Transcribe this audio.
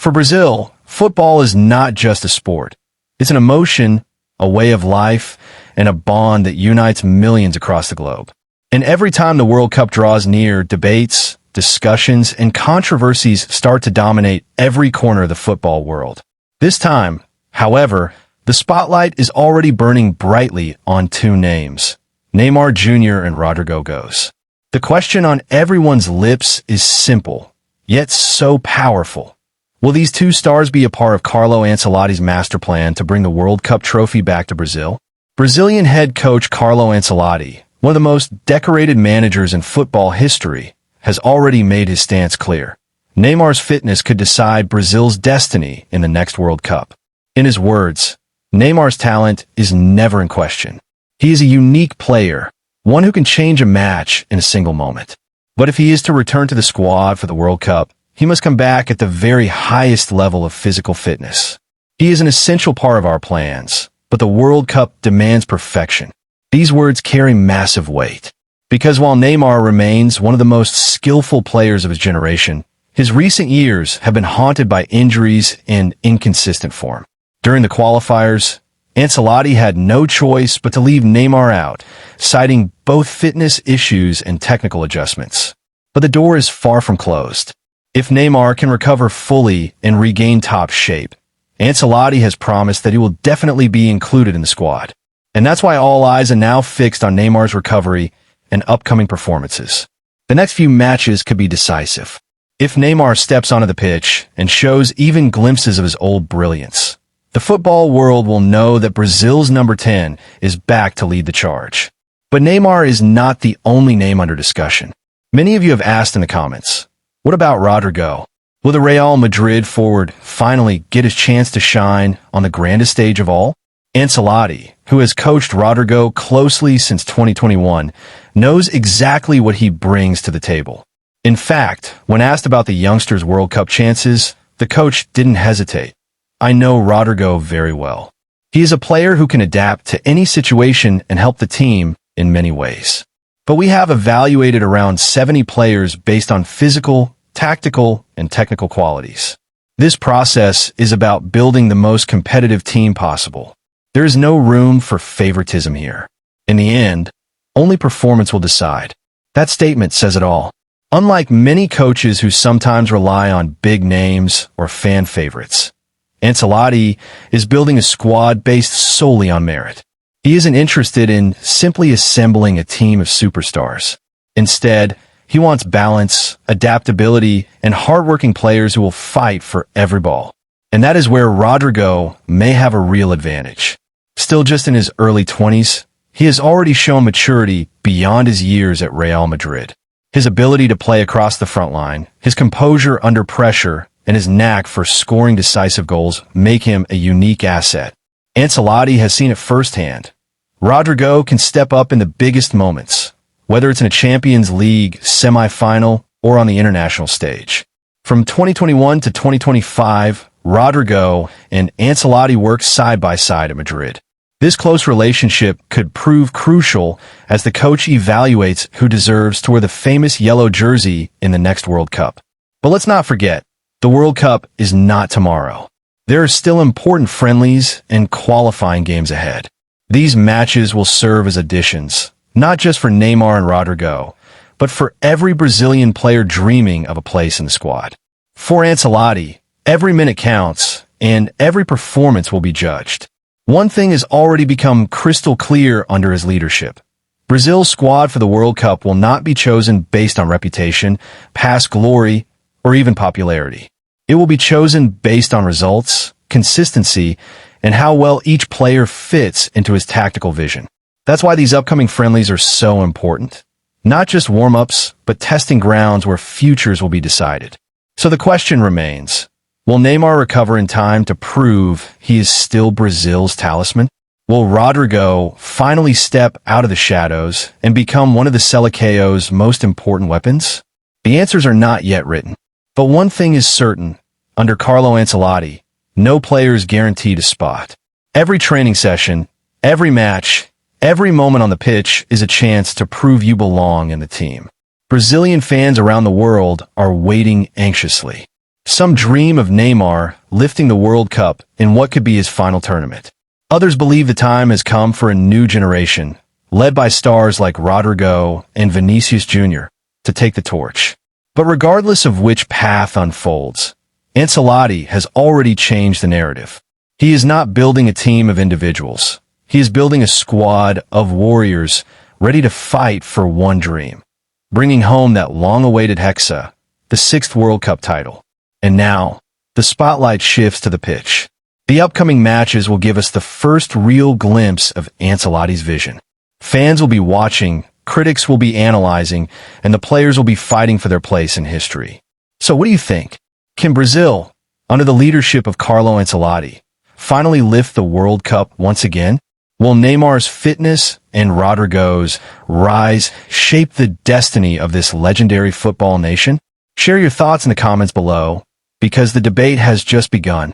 For Brazil, football is not just a sport. It's an emotion, a way of life, and a bond that unites millions across the globe. And every time the World Cup draws near, debates, discussions, and controversies start to dominate every corner of the football world. This time, however, the spotlight is already burning brightly on two names, Neymar Jr. and Rodrygo Goes. The question on everyone's lips is simple, yet so powerful. Will these two stars be a part of Carlo Ancelotti's master plan to bring the World Cup trophy back to Brazil? Brazilian head coach Carlo Ancelotti, one of the most decorated managers in football history, has already made his stance clear. Neymar's fitness could decide Brazil's destiny in the next World Cup. In his words, Neymar's talent is never in question. He is a unique player, one who can change a match in a single moment. But if he is to return to the squad for the World Cup, he must come back at the very highest level of physical fitness. He is an essential part of our plans, but the World Cup demands perfection. These words carry massive weight. Because while Neymar remains one of the most skillful players of his generation, his recent years have been haunted by injuries and inconsistent form. During the qualifiers, Ancelotti had no choice but to leave Neymar out, citing both fitness issues and technical adjustments. But the door is far from closed. If Neymar can recover fully and regain top shape, Ancelotti has promised that he will definitely be included in the squad. And that's why all eyes are now fixed on Neymar's recovery and upcoming performances. The next few matches could be decisive. If Neymar steps onto the pitch and shows even glimpses of his old brilliance, the football world will know that Brazil's number 10 is back to lead the charge. But Neymar is not the only name under discussion. Many of you have asked in the comments, what about Rodrygo? Will the Real Madrid forward finally get his chance to shine on the grandest stage of all? Ancelotti, who has coached Rodrygo closely since 2021, knows exactly what he brings to the table. In fact, when asked about the youngster's World Cup chances, the coach didn't hesitate. I know Rodrygo very well. He is a player who can adapt to any situation and help the team in many ways. But we have evaluated around 70 players based on physical, tactical, and technical qualities. This process is about building the most competitive team possible. There is no room for favoritism here. In the end, only performance will decide. That statement says it all. Unlike many coaches who sometimes rely on big names or fan favorites, Ancelotti is building a squad based solely on merit. He isn't interested in simply assembling a team of superstars. Instead, he wants balance, adaptability, and hardworking players who will fight for every ball. And that is where Rodrygo may have a real advantage. Still just in his early 20s, he has already shown maturity beyond his years at Real Madrid. His ability to play across the front line, his composure under pressure, and his knack for scoring decisive goals make him a unique asset. Ancelotti has seen it firsthand. Rodrygo can step up in the biggest moments, whether it's in a Champions League semi-final or on the international stage. From 2021 to 2025, Rodrygo and Ancelotti worked side by side at Madrid. This close relationship could prove crucial as the coach evaluates who deserves to wear the famous yellow jersey in the next World Cup. But let's not forget, the World Cup is not tomorrow. There are still important friendlies and qualifying games ahead. These matches will serve as additions, not just for Neymar and Rodrygo, but for every Brazilian player dreaming of a place in the squad. For Ancelotti, every minute counts, and every performance will be judged. One thing has already become crystal clear under his leadership. Brazil's squad for the World Cup will not be chosen based on reputation, past glory, or even popularity. It will be chosen based on results, consistency, and how well each player fits into his tactical vision. That's why these upcoming friendlies are so important. Not just warm-ups, but testing grounds where futures will be decided. So the question remains, will Neymar recover in time to prove he is still Brazil's talisman? Will Rodrygo finally step out of the shadows and become one of the Seleção's most important weapons? The answers are not yet written. But one thing is certain, under Carlo Ancelotti, no player is guaranteed a spot. Every training session, every match, every moment on the pitch is a chance to prove you belong in the team. Brazilian fans around the world are waiting anxiously. Some dream of Neymar lifting the World Cup in what could be his final tournament. Others believe the time has come for a new generation, led by stars like Rodrygo and Vinicius Jr., to take the torch. But regardless of which path unfolds, Ancelotti has already changed the narrative. He is not building a team of individuals. He is building a squad of warriors ready to fight for one dream, bringing home that long-awaited Hexa, the 6th World Cup title. And now, the spotlight shifts to the pitch. The upcoming matches will give us the first real glimpse of Ancelotti's vision. Fans will be watching, critics will be analyzing, and the players will be fighting for their place in history. So what do you think? Can Brazil, under the leadership of Carlo Ancelotti, finally lift the World Cup once again? Will Neymar's fitness and Rodrygo's rise shape the destiny of this legendary football nation? Share your thoughts in the comments below, because the debate has just begun.